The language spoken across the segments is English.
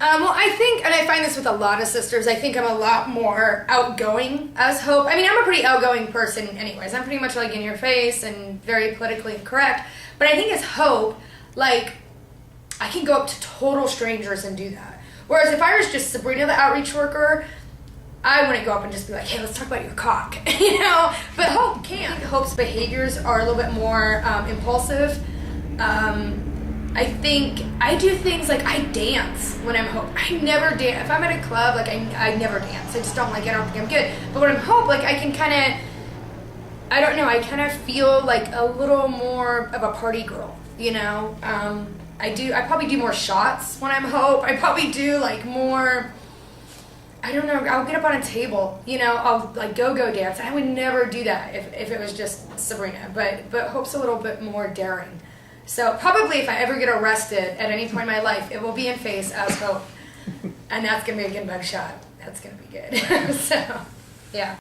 Well, I think, and I find this with a lot of sisters, I think I'm a lot more outgoing as Hope. I mean, I'm a pretty outgoing person anyways. I'm pretty much like in your face and very politically incorrect. But I think as Hope, like, I can go up to total strangers and do that. Whereas if I was just Sabrina, the outreach worker, I wouldn't go up and just be like, hey, let's talk about your cock, you know? But Hope can. I think Hope's behaviors are a little bit more impulsive. I think I do things like I dance when I'm Hope. I never dance. If I'm at a club, like I never dance. I just don't like it. I don't think I'm good. But when I'm Hope, like I can kind of, I don't know, I kind of feel like a little more of a party girl, you know? I probably do more shots when I'm Hope. I probably do like more, I don't know, I'll get up on a table, you know, I'll like go dance. I would never do that if it was just Sabrina, but Hope's a little bit more daring. So probably if I ever get arrested at any point in my life, it will be in face as Hope. And that's going to be a good mug shot. That's going to be good. So, yeah.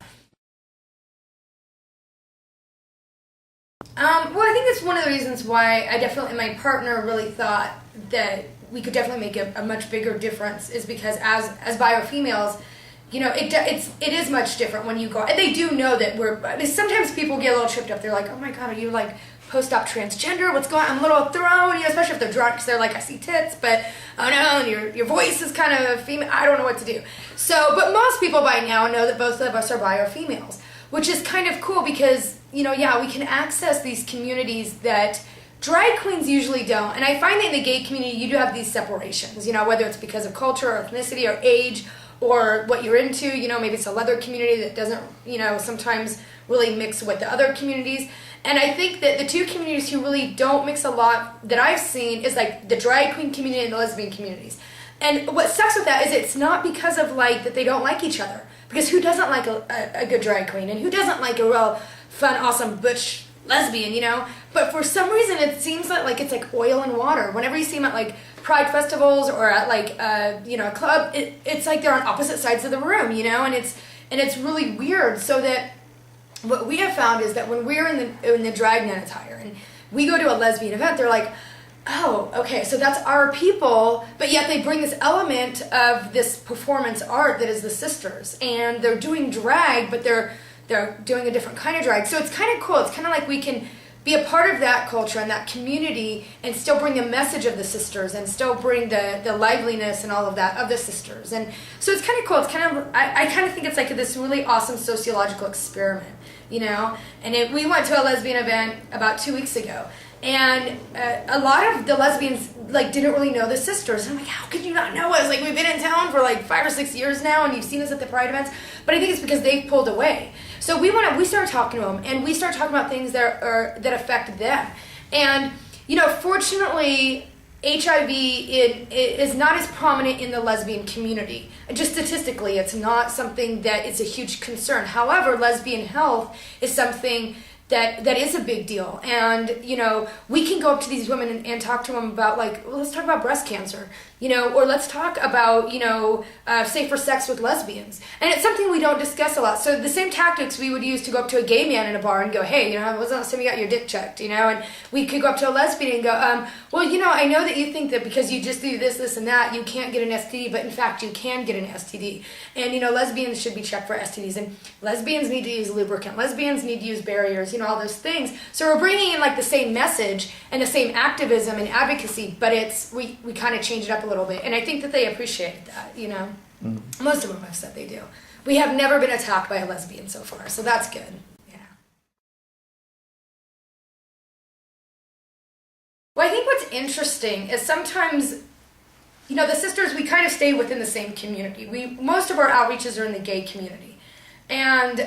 Well, I think that's one of the reasons why I definitely, my partner really thought that we could definitely make a much bigger difference is because as bio-females, you know, it is much different when you go, and they do know that sometimes people get a little tripped up. They're like, oh my God, are you like post-op transgender? What's going on? I'm a little thrown, you know, especially if they're drunk, because they're like, I see tits, but oh no, and your voice is kind of female. I don't know what to do. So, but most people by now know that both of us are bio-females, which is kind of cool because, you know, yeah, we can access these communities that drag queens usually don't. And I find that in the gay community, you do have these separations, you know, whether it's because of culture or ethnicity or age or what you're into, you know, maybe it's a leather community that doesn't, you know, sometimes really mix with the other communities. And I think that the two communities who really don't mix a lot that I've seen is like the drag queen community and the lesbian communities. And what sucks with that is it's not because of like that they don't like each other. Because who doesn't like a good drag queen? And who doesn't like a real fun, awesome butch lesbian, you know? But for some reason it seems like it's like oil and water. Whenever you see them at like pride festivals or at like you know, a club, it's like they're on opposite sides of the room, you know? And it's really weird. So that what we have found is that when we're in the dragnet attire and we go to a lesbian event, they're like, oh, okay, so that's our people, but yet they bring this element of this performance art that is the sisters, and they're doing drag, but they're doing a different kind of drag. So it's kind of cool. It's kind of like we can be a part of that culture and that community and still bring the message of the sisters and still bring the liveliness and all of that of the sisters. And so it's kind of cool. It's kind of, I kind of think it's like this really awesome sociological experiment, you know? And we went to a lesbian event about 2 weeks ago, and a lot of the lesbians like didn't really know the sisters. And I'm like, how could you not know us? Like, we've been in town for like 5 or 6 years now, and you've seen us at the pride events. But I think it's because they've pulled away. So we started talking to them, and we started talking about things that affect them. And you know, fortunately, HIV is not as prominent in the lesbian community. Just statistically, it's not something that is a huge concern. However, lesbian health is something that is a big deal. And, you know, we can go up to these women and talk to them about, like, well, let's talk about breast cancer, you know, or let's talk about, you know, safer sex with lesbians. And it's something we don't discuss a lot. So the same tactics we would use to go up to a gay man in a bar and go, hey, you know, wasn't the last time you got your dick checked, you know? And we could go up to a lesbian and go, well, you know, I know that you think that because you just do this, this, and that, you can't get an STD, but in fact, you can get an STD. And, you know, lesbians should be checked for STDs. And lesbians need to use lubricant. Lesbians need to use barriers, you know, all those things. So we're bringing in, like, the same message and the same activism and advocacy, but we kind of change it up a little bit. And I think that they appreciate that, you know. Most of them have said they do. We have never been attacked by a lesbian so far, so that's good. Yeah. Well, I think what's interesting is sometimes, you know, the sisters, we kind of stay within the same community. Most of our outreaches are in the gay community, and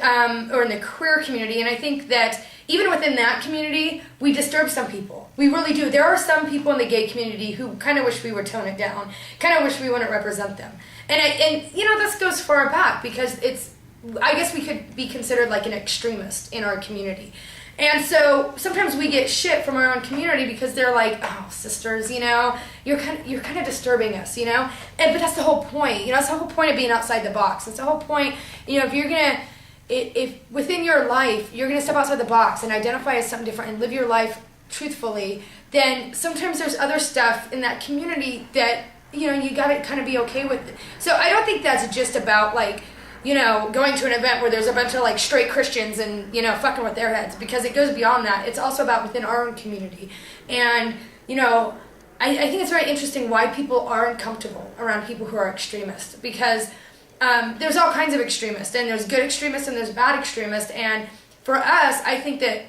or in the queer community, and I think that even within that community, we disturb some people. We really do. There are some people in the gay community who kind of wish we would tone it down, kind of wish we wouldn't represent them. And you know, this goes far back because I guess we could be considered like an extremist in our community. And so sometimes we get shit from our own community because they're like, oh, sisters, you know, you're kind of disturbing us, you know? But that's the whole point. You know, that's the whole point of being outside the box. It's the whole point, you know, if within your life, you're going to step outside the box and identify as something different and live your life truthfully, then sometimes there's other stuff in that community that you got to kind of be okay with it. So I don't think that's just about like, going to an event where there's a bunch of like straight Christians and, fucking with their heads, because it goes beyond that. It's also about within our own community. And, I think it's very interesting why people aren't comfortable around people who are extremists, because there's all kinds of extremists, and there's good extremists and there's bad extremists. And for us, I think that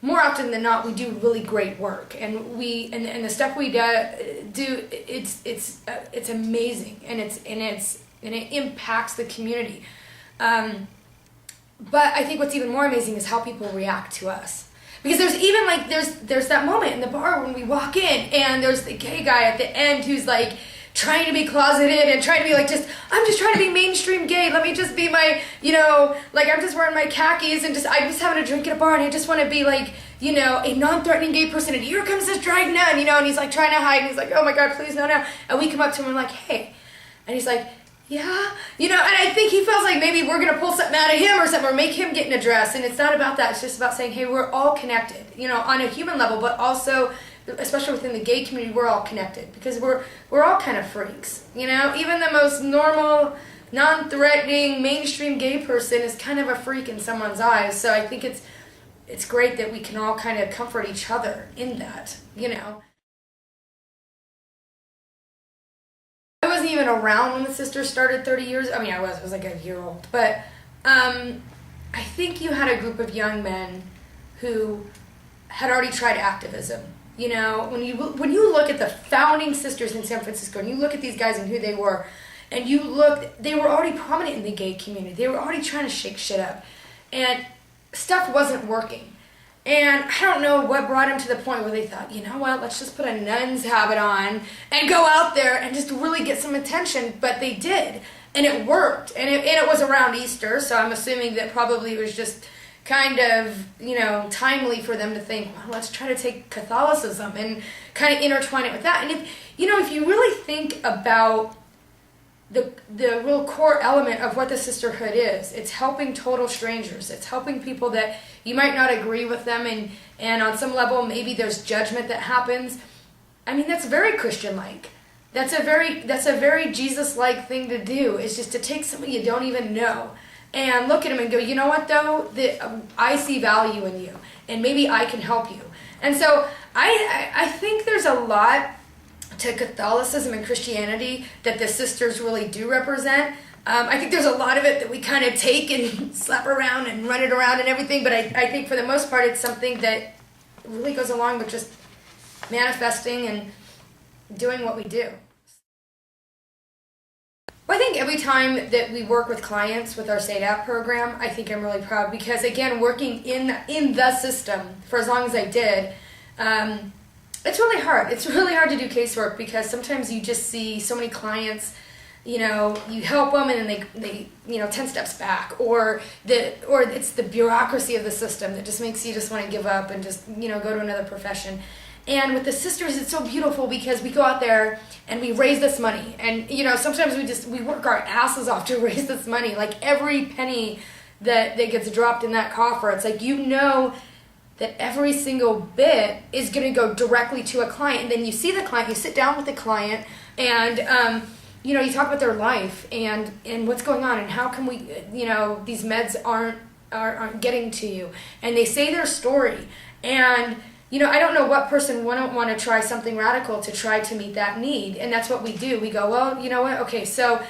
more often than not, we do really great work, and and the stuff we do, it's amazing, and it impacts the community. But I think what's even more amazing is how people react to us. Because there's even like, there's that moment in the bar when we walk in and there's the gay guy at the end who's like trying to be closeted and trying to be like, I'm just trying to be mainstream gay. Let me just be my, like I'm just wearing my khakis and I'm just having a drink at a bar and I just want to be like, a non-threatening gay person. And here comes this drag nun, and he's like trying to hide and he's like, oh my God, please no. And we come up to him and we're like, hey. And he's like, yeah, and I think he feels like maybe we're going to pull something out of him or something, or make him get in a dress, and it's not about that. It's just about saying, hey, we're all connected, on a human level, but also, especially within the gay community, we're all connected, because we're all kind of freaks, even the most normal, non-threatening, mainstream gay person is kind of a freak in someone's eyes. So I think it's great that we can all kind of comfort each other in that, I wasn't even around when the Sisters started 30 years. I mean, I was like a year old. But I think you had a group of young men who had already tried activism. When you look at the founding Sisters in San Francisco, and you look at these guys and who they were, and they were already prominent in the gay community. They were already trying to shake shit up. And stuff wasn't working. And I don't know what brought them to the point where they thought, let's just put a nun's habit on and go out there and just really get some attention. But they did, and it worked. And it was around Easter, so I'm assuming that probably it was just kind of, timely for them to think, well, let's try to take Catholicism and kind of intertwine it with that. And if you really think about the real core element of what the sisterhood is, it's helping total strangers. It's helping people that you might not agree with them, and on some level maybe there's judgment that happens. I mean, that's very Christian-like. That's a very Jesus-like thing to do, is just to take somebody you don't even know and look at them and go, you know what though, I see value in you, and maybe I can help you. And so I think there's a lot to Catholicism and Christianity that the Sisters really do represent. I think there's a lot of it that we kind of take and slap around and run it around and everything, but I think for the most part it's something that really goes along with just manifesting and doing what we do. Well, I think every time that we work with clients with our SADAP program, I think I'm really proud, because again, working in the system for as long as I did, it's really hard. It's really hard to do casework, because sometimes you just see so many clients, you help them and then they 10 steps back, or it's the bureaucracy of the system that just makes you just want to give up and just, go to another profession. And with the Sisters, it's so beautiful, because we go out there and we raise this money, and sometimes we work our asses off to raise this money. Like every penny that gets dropped in that coffer, it's like that every single bit is going to go directly to a client. And then you see the client, you sit down with the client, and you talk about their life and what's going on, and how can we, these meds aren't getting to you, and they say their story. And I don't know what person wouldn't want to try something radical to try to meet that need. And that's what we do. We go, well, you know what? Okay, so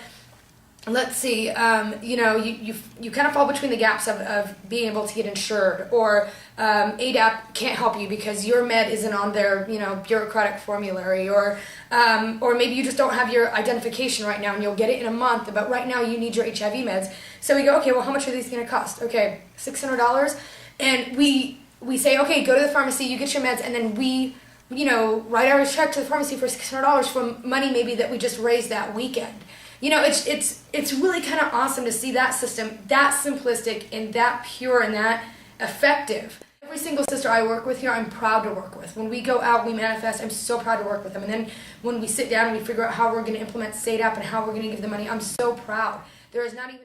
let's see, you kind of fall between the gaps of being able to get insured, or ADAP can't help you because your med isn't on their, bureaucratic formulary, or maybe you just don't have your identification right now and you'll get it in a month, but right now you need your HIV meds. So we go, okay, well, how much are these going to cost? Okay, $600. And we say, okay, go to the pharmacy, you get your meds, and then we, write our check to the pharmacy for $600 from money maybe that we just raised that weekend. It's really kind of awesome to see that system that simplistic and that pure and that effective. Every single sister I work with here, I'm proud to work with. When we go out, we manifest, I'm so proud to work with them. And then when we sit down and we figure out how we're going to implement SADAP and how we're going to give the money, I'm so proud. There is not even